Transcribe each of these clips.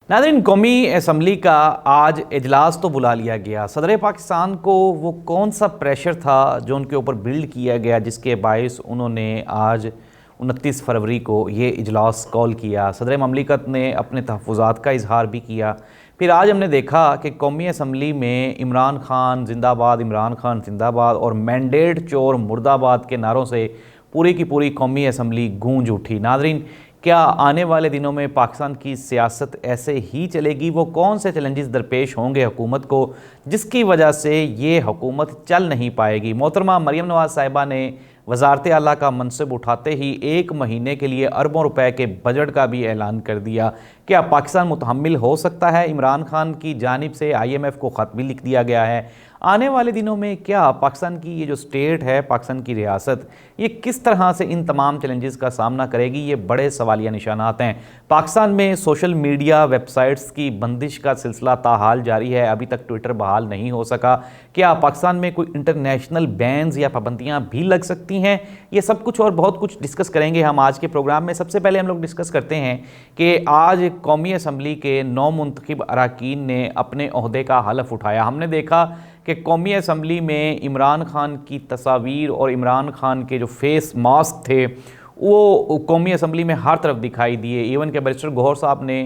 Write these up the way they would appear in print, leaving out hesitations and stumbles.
नाज़रीन, कौमी असम्बली का आज इजलास तो बुला लिया गया। सदर पाकिस्तान को वो कौन सा प्रेशर था जो उनके ऊपर बिल्ड किया गया जिसके बायस उन्होंने आज 29 फरवरी को ये इजलास कॉल किया। सदर ममलिकत ने अपने तहफ़्फ़ुज़ात का इजहार भी किया। फिर आज हमने देखा कि कौमी असम्बली में इमरान खान जिंदाबाद, इमरान खान जिंदाबाद और मैंडेट चोर मुर्दाबाद के नारों से पूरी की पूरी कौमी असम्बली गूंज उठी। नाज़रीन, क्या आने वाले दिनों में पाकिस्तान की सियासत ऐसे ही चलेगी? वो कौन से चैलेंजेस दरपेश होंगे हुकूमत को जिसकी वजह से ये हुकूमत चल नहीं पाएगी? मोहतरमा मरीम नवाज़ साहिबा ने वज़ारत आला का मनसब उठाते ही 1 महीने के लिए अरबों रुपए के बजट का भी ऐलान कर दिया। क्या पाकिस्तान मुतहम्मिल हो सकता है? इमरान खान की जानिब से IMF को ख़त भी लिख दिया गया है। आने वाले दिनों में क्या पाकिस्तान की ये जो स्टेट है, पाकिस्तान की रियासत, ये किस तरह से इन तमाम चैलेंजेस का सामना करेगी? ये बड़े सवालिया निशानात हैं। पाकिस्तान में सोशल मीडिया वेबसाइट्स की बंदिश का सिलसिला ताहाल जारी है। अभी तक ट्विटर बहाल नहीं हो सका। क्या पाकिस्तान में कोई इंटरनेशनल बैन्स या पाबंदियाँ भी लग सकती हैं? ये सब कुछ और बहुत कुछ डिस्कस करेंगे हम आज के प्रोग्राम में। सबसे पहले हम लोग डिस्कस करते हैं कि आज कौमी असम्बली के 9 मुंतखब अरकान ने अपने ओहदे का हलफ उठाया। हमने देखा कि कौमी असम्बली में इमरान खान की तस्वीर और इमरान खान के जो फेस मास्क थे वो कौमी असम्बली में हर तरफ दिखाई दिए। इवन के बैरिस्टर गौहर साहब ने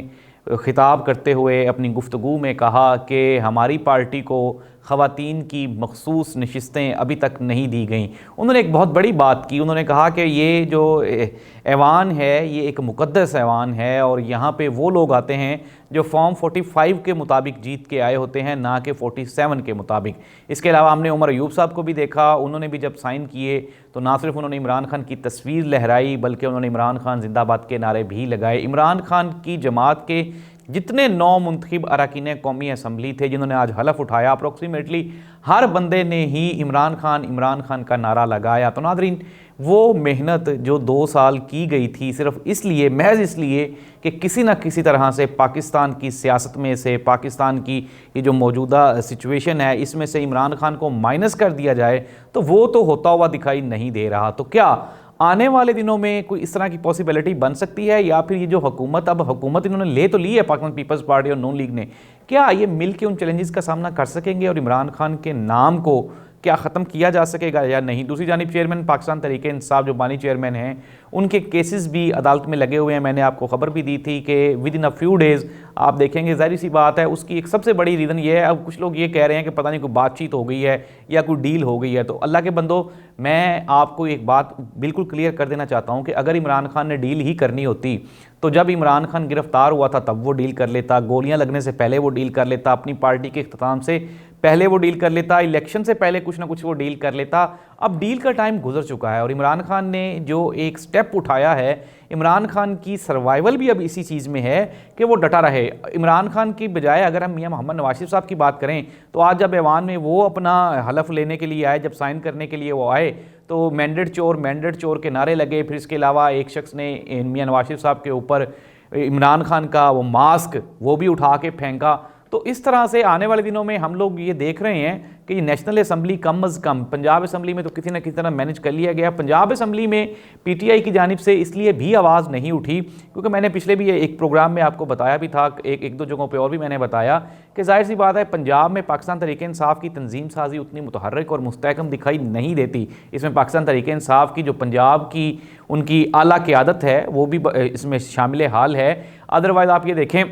खिताब करते हुए अपनी गुफ्तगू में कहा कि हमारी पार्टी को ख़वातीन की मखसूस नशिस्तें अभी तक नहीं दी गई। उन्होंने एक बहुत बड़ी बात की। उन्होंने कहा कि ये जो ऐवान है ये एक मुक़द्दस ऐवान है और यहाँ पे वो लोग आते हैं जो फॉर्म 45 के मुताबिक जीत के आए होते हैं, ना कि 47 के मुताबिक। इसके अलावा हमने उमर अयूब साहब को भी देखा। उन्होंने भी जब साइन किए तो ना सिर्फ उन्होंने इमरान खान की तस्वीर लहराई बल्कि उन्होंने इमरान खान जिंदाबाद के नारे भी लगाए। इमरान खान की जमात के जितने 9 मुंतखब अरकान कौमी असम्बली थे जिन्होंने आज हलफ उठाया, अप्रोक्सीमेटली हर बंदे ने ही इमरान खान का नारा लगाया। तो नादरीन, वो मेहनत जो 2 साल की गई थी सिर्फ इसलिए, महज इसलिए कि किसी न किसी तरह से पाकिस्तान की सियासत में से, पाकिस्तान की ये जो मौजूदा सिचुएशन है इसमें से इमरान खान को माइनस कर दिया जाए, तो वो तो होता हुआ दिखाई नहीं दे रहा। तो क्या आने वाले दिनों में कोई इस तरह की पॉसिबिलिटी बन सकती है, या फिर ये जो हुकूमत, अब हुकूमत इन्होंने ले तो ली है पाकिस्तान पीपल्स पार्टी और नून लीग ने, क्या ये मिल के उन चैलेंजेस का सामना कर सकेंगे और इमरान खान के नाम को क्या ख़त्म किया जा सकेगा या नहीं? दूसरी जानिब चेयरमैन पाकिस्तान तहरीक इंसाफ जो बानी चेयरमैन हैं, उनके केसेस भी अदालत में लगे हुए हैं। मैंने आपको खबर भी दी थी कि with in a few days आप देखेंगे। ज़ाहिर सी बात है, उसकी एक सबसे बड़ी रीज़न ये है, अब कुछ लोग ये कह रहे हैं कि पता नहीं कोई बातचीत हो गई है या कोई डील हो गई है। तो अल्लाह के बंदो, मैं आपको एक बात बिल्कुल क्लियर कर देना चाहता हूँ कि अगर इमरान खान ने डील ही करनी होती तो जब इमरान खान गिरफ्तार हुआ था तब वो डील कर लेता, गोलियां लगने से पहले वो डील कर लेता, अपनी पार्टी के इख्तिताम से पहले वो डील कर लेता, इलेक्शन से पहले कुछ ना कुछ वो डील कर लेता। अब डील का टाइम गुजर चुका है और इमरान खान ने जो एक स्टेप उठाया है, इमरान खान की सर्वाइवल भी अब इसी चीज़ में है कि वो डटा रहे। इमरान खान की बजाय अगर हम मियां मोहम्मद नवाज शरीफ साहब की बात करें तो आज जब ऐवान में वो अपना हलफ लेने के लिए आए, जब साइन करने के लिए वो आए, तो मैंडेट चोर के नारे लगे। फिर इसके अलावा एक शख्स ने मियां नवाज शरीफ साहब के ऊपर इमरान खान का वो मास्क वो भी उठा के फेंका। तो इस तरह से आने वाले दिनों में हम लोग ये देख रहे हैं कि नेशनल असम्बली कम अज़ कम, पंजाब असम्बली में तो किसी न किसी तरह मैनेज कर लिया गया। पंजाब असम्बली में PTI की जानिब से इसलिए भी आवाज़ नहीं उठी क्योंकि मैंने पिछले भी एक प्रोग्राम में आपको बताया भी था, एक दो जगहों पे और भी मैंने बताया कि जाहिर सी बात है पंजाब में पाकिस्तान तहरीक इंसाफ की तंजीम साजी उतनी मुतहर्रिक और मुस्तहकम दिखाई नहीं देती। इसमें पाकिस्तान तहरीक इंसाफ की जो पंजाब की उनकी आला क़यादत है वो भी इसमें शामिल हाल है। अदरवाइज़ आप ये देखें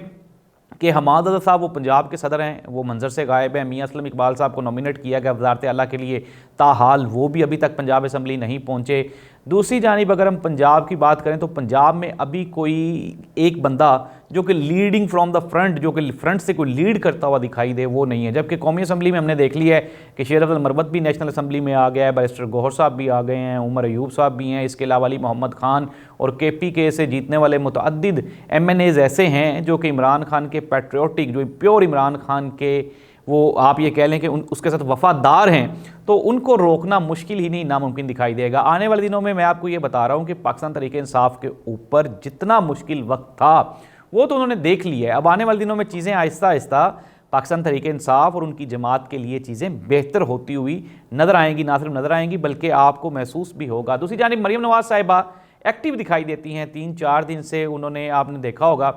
कि हमाद अज़हर साहब वो पंजाब के सदर हैं, वो मंजर से गायब हैं। मियां असलम इकबाल साहब को नॉमिनेट किया गया वज़ारत आला के लिए, ताहाल वो भी अभी तक पंजाब असम्बली नहीं पहुँचे। दूसरी जानिब अगर हम पंजाब की बात करें तो पंजाब में अभी कोई एक बंदा जो कि लीडिंग फ्रॉम द फ्रंट, जो कि फ्रंट से कोई लीड करता हुआ दिखाई दे, वो नहीं है। जबकि कौमी असम्बली में हमने देख लिया है कि शेर अफजल मरवत भी नेशनल असम्बली में आ गया है, बैरिस्टर गौहर साहब भी आ गए हैं, उमर अयूब साहब भी हैं। इसके अलावा अली मोहम्मद खान और KPK से जीतने वाले मुतअद्दिद MNAs ऐसे हैं जो कि इमरान खान के पैट्रियोटिक, जो प्योर इमरान खान के वो आप ये कह लें कि उसके साथ वफादार हैं, तो उनको रोकना मुश्किल ही नहीं, नामुमकिन दिखाई देगा। आने वाले दिनों में मैं आपको ये बता रहा हूँ कि पाकिस्तान तहरीक इंसाफ के ऊपर जितना मुश्किल वक्त था वो तो उन्होंने देख लिया है। अब आने वाले दिनों में चीज़ें आहिस्ता आहिस्ता पाकिस्तान तहरीक इंसाफ और उनकी जमात के लिए चीज़ें बेहतर होती हुई नज़र आएंगी। ना सिर्फ नज़र आएंगी बल्कि आपको महसूस भी होगा। दूसरी जानिब मरीम नवाज़ साहिबा एक्टिव दिखाई देती हैं। 3-4 दिन से उन्होंने, आपने देखा होगा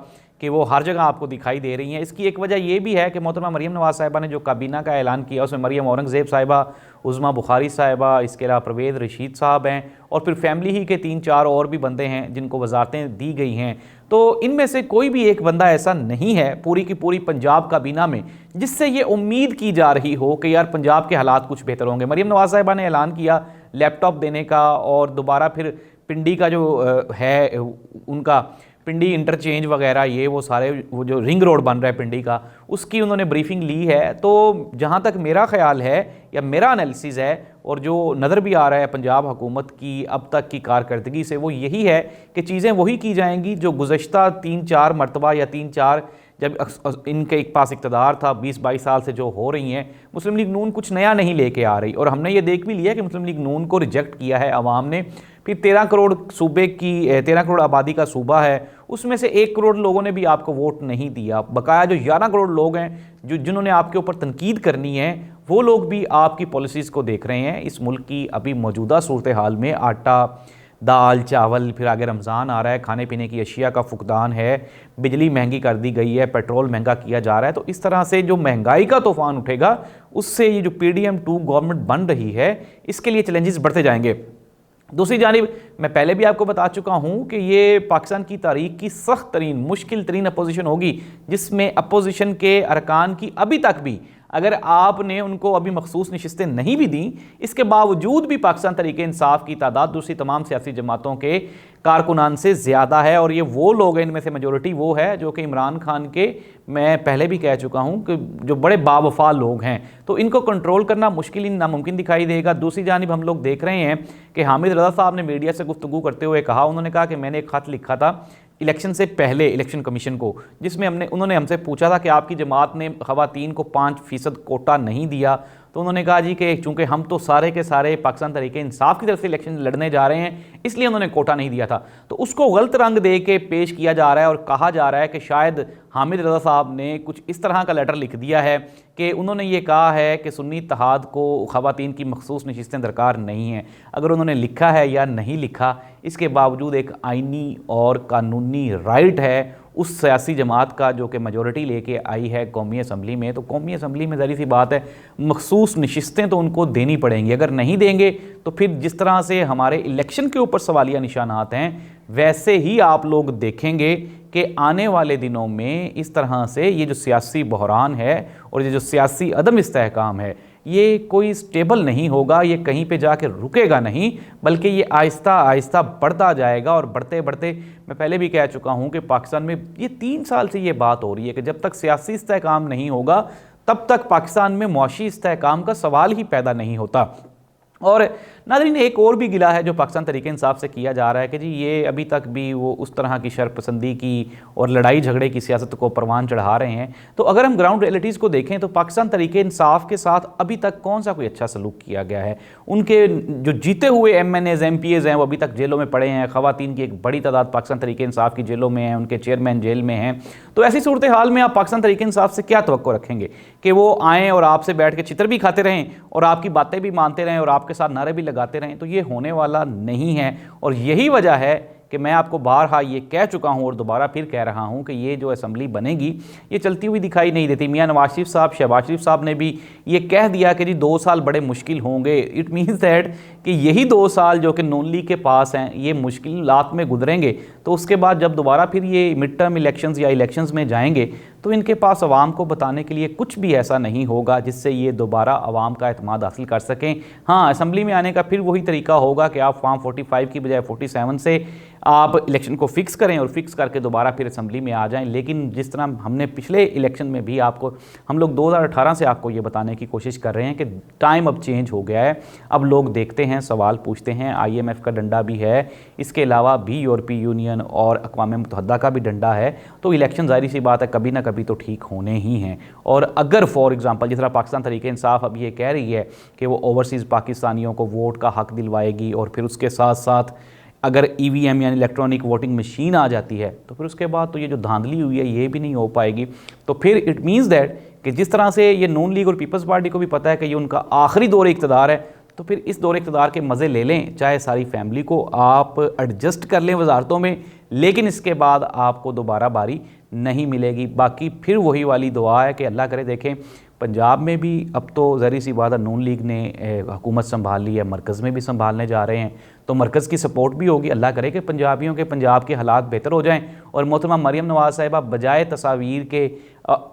कि वो हर जगह आपको दिखाई दे रही हैं। इसकी एक वजह ये भी है कि मोहतरमा मरीम नवाज़ साहिबा ने जो काबीना का ऐलान किया उसमें मरीम औरंगज़ेब साहिबा, उज़मा बुखारी साहिबा, इसके अलावा परवेज़ रशीद साहब हैं और फिर फैमिली ही के 3-4 और भी बंदे हैं जिनको वजारतें दी गई हैं। तो इनमें से कोई भी एक बंदा ऐसा नहीं है पूरी की पूरी पंजाब काबीना में जिससे ये उम्मीद की जा रही हो कि यार पंजाब के हालात कुछ बेहतर होंगे। मरीम नवाज़ साहिबा ने ऐलान किया लैपटॉप देने का और दोबारा फिर पिंडी का जो है उनका पिंडी इंटरचेंज वगैरह ये वो सारे वो जो रिंग रोड बन रहा है पिंडी का, उसकी उन्होंने ब्रीफिंग ली है। तो जहाँ तक मेरा ख्याल है या मेरा एनालिसिस है और जो नज़र भी आ रहा है पंजाब हुकूमत की अब तक की कारकर्दगी से, वो यही है कि चीज़ें वही की जाएंगी जो गुज़श्ता 3-4 मरतबा या 3-4 जब इनके एक पास इक़्तिदार था 20-22 साल से जो हो रही हैं। मुस्लिम लीग नून कुछ नया नहीं लेके आ रही और हमने ये देख भी लिया कि मुस्लिम लीग नून को रिजेक्ट किया है आवाम ने। फिर 13 करोड़ सूबे की 13 करोड़ आबादी का सूबा है, उसमें से 1 करोड़ लोगों ने भी आपको वोट नहीं दिया। बकाया जो 11 करोड़ लोग हैं जिन्होंने आपके ऊपर तनकीद करनी है, वो लोग भी आपकी पॉलिसीज़ को देख रहे हैं। इस मुल्क की अभी मौजूदा सूरत हाल में आटा, दाल, चावल, फिर आगे रमज़ान आ रहा है, खाने पीने की अशिया का फुकदान है, बिजली महंगी कर दी गई है, पेट्रोल महंगा किया जा रहा है। तो इस तरह से जो महंगाई का तूफ़ान उठेगा उससे ये जो PDM2 गवर्नमेंट बन रही है इसके लिए चैलेंजेस बढ़ते जाएंगे। दूसरी जानिब मैं पहले भी आपको बता चुका हूं कि ये पाकिस्तान की तारीख की सख्त तरीन मुश्किल तरीन अपोजिशन होगी जिसमें अपोजिशन के अरकान की अभी तक भी अगर आपने उनको अभी मखसूस नशिस्तें नहीं भी दी, इसके बावजूद भी पाकिस्तान तहरीक इंसाफ की तादाद दूसरी तमाम सियासी जमातों के कारकुनान से ज़्यादा है। और ये वो लोग हैं, इनमें से मेजोरिटी वो है जो कि इमरान खान के, मैं पहले भी कह चुका हूँ कि जो बड़े बावफा लोग हैं, तो इनको कंट्रोल करना मुश्किल ही नामुमकिन दिखाई देगा। दूसरी जानिब हम लोग देख रहे हैं कि हामिद रज़ा साहब ने मीडिया से गुफ्तगू करते हुए कहा, उन्होंने कहा कि मैंने एक ख़त लिखा था इलेक्शन से पहले इलेक्शन कमीशन को, जिसमें उन्होंने हमसे पूछा था कि आपकी जमात ने ख़वातीन को 5% कोटा नहीं दिया। तो उन्होंने कहा जी कि चूँकि हम तो सारे के सारे पाकिस्तान तहरीक इंसाफ की तरफ से इलेक्शन लड़ने जा रहे हैं इसलिए उन्होंने कोटा नहीं दिया था। तो उसको गलत रंग दे के पेश किया जा रहा है और कहा जा रहा है कि शायद हामिद रज़ा साहब ने कुछ इस तरह का लेटर लिख दिया है कि उन्होंने ये कहा है कि सुन्नी इत्तेहाद को ख़वातीन की मखसूस नशिस्तें दरकार नहीं हैं। अगर उन्होंने लिखा है या नहीं लिखा, इसके बावजूद एक आइनी और कानूनी राइट है उस सियासी जमात का जो कि मेजॉरिटी लेके आई है कौमी असम्बली में। तो कौमी असम्बली में ज़ाहिर सी बात है मखसूस नशिस्तें तो उनको देनी पड़ेंगी। अगर नहीं देंगे तो फिर जिस तरह से हमारे इलेक्शन के ऊपर सवालिया निशानात हैं, वैसे ही आप लोग देखेंगे कि आने वाले दिनों में इस तरह से ये जो सियासी बहरान है और ये जो सियासी अदम इस्तेहकाम है, ये कोई स्टेबल नहीं होगा, ये कहीं पे जाके रुकेगा नहीं, बल्कि ये आहिस्ता आहिस्ता बढ़ता जाएगा। और बढ़ते बढ़ते मैं पहले भी कह चुका हूँ कि पाकिस्तान में ये 3 साल से ये बात हो रही है कि जब तक सियासी इस्तेहकाम नहीं होगा तब तक पाकिस्तान में मुआशी इस्तेहकाम का सवाल ही पैदा नहीं होता। और नाज़रीन, एक और भी गिला है जो पाकिस्तान तहरीक इंसाफ से किया जा रहा है कि जी ये अभी तक भी वो उस तरह की शरपसंदी की और लड़ाई झगड़े की सियासत को परवान चढ़ा रहे हैं। तो अगर हम ग्राउंड रियलिटीज़ को देखें तो पाकिस्तान तहरीक इंसाफ के साथ अभी तक कौन सा कोई अच्छा सलूक किया गया है। उनके जो जीते हुए MNAs MPAs हैं वो अभी तक जेलों में पड़े हैं। ख़वातीन की एक बड़ी तादाद पाकिस्तान तहरीक इंसाफ की जेलों में है, उनके चेयरमैन जेल में हैं। तो ऐसी सूरत हाल में आप पाकिस्तान तहरीक इंसाफ से क्या तवक्को रखेंगे कि वो आएँ और आपसे बैठ के चित्र भी खाते रहें और आपकी बातें भी मानते रहें और आपके साथ नारे भी लगाते रहें? तो ये होने वाला नहीं है। और यही वजह है कि मैं आपको बारहा ये कह चुका हूं और दोबारा फिर कह रहा हूं कि ये जो असम्बली बनेगी ये चलती हुई दिखाई नहीं देती। मियां नवाज शरीफ साहब, शहबाज शरीफ साहब ने भी ये कह दिया कि जी 2 साल बड़े मुश्किल होंगे। इट मीन्स दैट कि यही 2 साल जो कि नून लीग के पास हैं ये मुश्किलात में गुजरेंगे। तो उसके बाद जब दोबारा फिर ये मिड टर्म इलेक्शंस या इलेक्शंस में जाएंगे तो इनके पास अवाम को बताने के लिए कुछ भी ऐसा नहीं होगा जिससे ये दोबारा अवाम का एतमाद हासिल कर सकें। हाँ, असम्बली में आने का फिर वही तरीका होगा कि आप फॉर्म 45 की बजाय 47 से आप इलेक्शन को फिक्स करें और फिक्स करके दोबारा फिर असम्बली में आ जाएं। लेकिन जिस तरह हमने पिछले इलेक्शन में भी हम लोग 2018 से आपको ये बताने की कोशिश कर रहे हैं कि टाइम अब चेंज हो गया है। अब लोग देखते हैं, सवाल पूछते हैं। IMF का डंडा भी है, इसके अलावा भी यूरोपीय यूनियन और अक़वाम मुत्तहिदा का भी डंडा है। तो इलेक्शन ज़ाहिर सी बात है कभी ना कभी तो ठीक होने ही हैं। और अगर फॉर एग्जांपल जिस तरह पाकिस्तान तहरीक इंसाफ अब ये कह रही है कि वो ओवरसीज़ पाकिस्तानियों को वोट का हक दिलवाएगी और फिर उसके साथ साथ अगर EVM यानी इलेक्ट्रॉनिक वोटिंग मशीन आ जाती है तो फिर उसके बाद तो ये जो धांधली हुई है ये भी नहीं हो पाएगी। तो फिर इट मीन्स दैट कि जिस तरह से ये नून लीग और पीपल्स पार्टी को भी पता है कि ये उनका आखिरी दौर इक़्तिदार है, तो फिर इस दौर इक़्तिदार के मज़े ले लें, चाहे सारी फैमिली को आप एडजस्ट कर लें वजारतों में, लेकिन इसके बाद आपको दोबारा बारी नहीं मिलेगी। बाकी फिर वही वाली दुआ है कि अल्लाह करे, देखें पंजाब में भी अब तो ज़ाहिर सी बात है नून लीग ने हुकूमत संभाल ली है, मरकज़ में भी संभालने जा रहे हैं, तो मरकज़ की सपोर्ट भी होगी। अल्लाह करे कि पंजाबियों के पंजाब के हालात बेहतर हो जाएं और मोहतरमा मरियम नवाज़ साहिबा बजाय तस्वीर के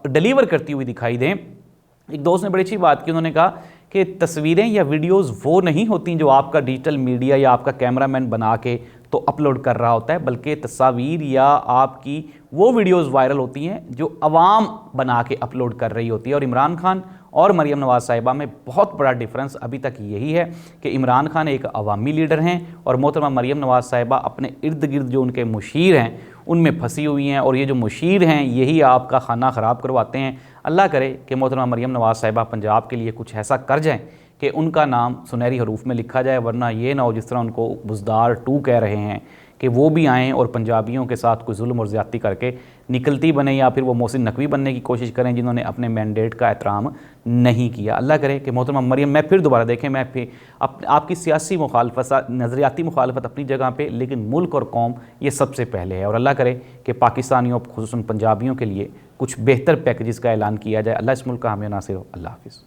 डिलीवर करती हुई दिखाई दें। एक दोस्त ने बड़ी अच्छी बात की, उन्होंने कहा कि तस्वीरें या वीडियोज़ वो नहीं होती जो आपका डिजिटल मीडिया या आपका कैमरामैन बना के तो अपलोड कर रहा होता है, बल्कि तस्वीर या आपकी वो वीडियोज़ वायरल होती हैं जो अवाम बना के अपलोड कर रही होती है। और इमरान खान और मरियम नवाज़ साहिबा में बहुत बड़ा डिफरेंस अभी तक यही है कि इमरान खान एक अवामी लीडर हैं और मोहतरमा मरियम नवाज़ साहिबा अपने इर्द गिर्द जो उनके मुशीर हैं उनमें फंसी हुई हैं, और ये जो मुशीर हैं यही आपका खाना ख़राब करवाते हैं। अल्लाह करे कि मोहतरमा मरियम नवाज़ साहिबा पंजाब के लिए कुछ ऐसा कर जाएँ कि उनका नाम सुनहरी हरूफ में लिखा जाए, वरना ये ना हो जिस तरह उनको बुज़दार 2 कह रहे हैं कि वो भी आएँ और पंजाबियों के साथ कोई जुल्म और ज़्यादती करके निकलती बने, या फिर वो मोहसिन नकवी बनने की कोशिश करें जिन्होंने अपने मैंडेट का एहतराम नहीं किया। अल्लाह करे कि मोहतरमा मरियम, मैं फिर दोबारा देखें, मैं फिर आपकी सियासी मुखालफत, नज़रियाती मुखालफत अपनी जगह पे, लेकिन मुल्क और कौम ये सबसे पहले है। और अल्लाह करे कि पाकिस्तानियों खुसूसन पंजाबियों के लिए कुछ बेहतर पैकेजेस का ऐलान किया जाए। अल्लाह इस मुल्क का हामी नासिर हो। अल्लाह हाफ़िज़।